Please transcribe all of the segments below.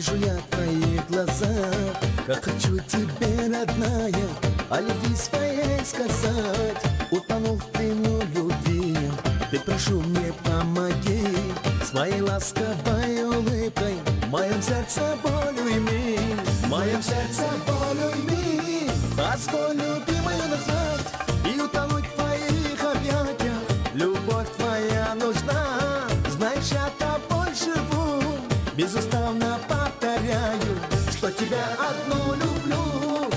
Вижу я твои глаза, как хочу тебе, родная, о любви своей сказать. Утонул в плену любви, ты, прошу, мне помоги. Своей ласковой улыбкой в моем сердце боль уйми. В моем сердце боль уйми. Позволь, любимый, назвать и утонуть в твоих объятиях. Любовь твоя нужна, знаешь, я тобой живу. Безуставно повторяю, что тебя одну люблю.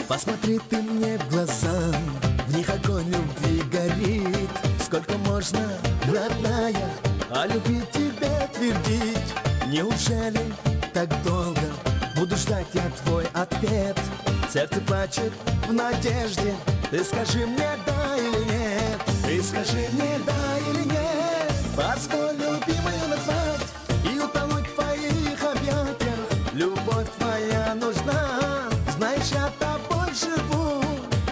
Посмотри ты мне в глаза, в них огонь любви горит. Сколько можно, родная, о любви тебе твердить? Неужели так долго буду ждать я твой ответ? Сердце плачет в надежде, ты скажи мне да или нет. Ты скажи мне да или нет. Позволь, любимую, назвать и утонуть в твоих объятиях. Любовь твоя нужна, знаешь, я тобой живу.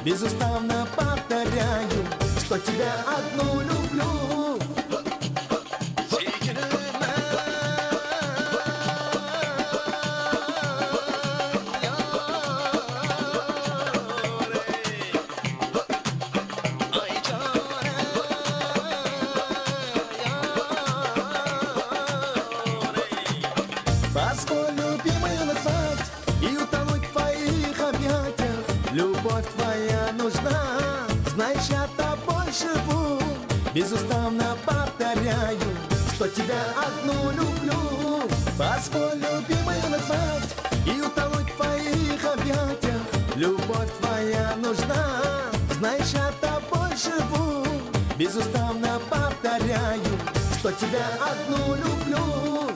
Безуставно повторяю, что тебя одну люблю. Позволь, любимую, назвать и утонуть в твоих объятиях. Любовь твоя нужна, знаешь, я тобой живу. Безуставно повторяю, что тебя одну люблю. Позволь, любимую, назвать и утонуть в твоих объятиях. Любовь твоя нужна, знаешь, я тобой живу. Безуставно повторяю, что тебя одну люблю.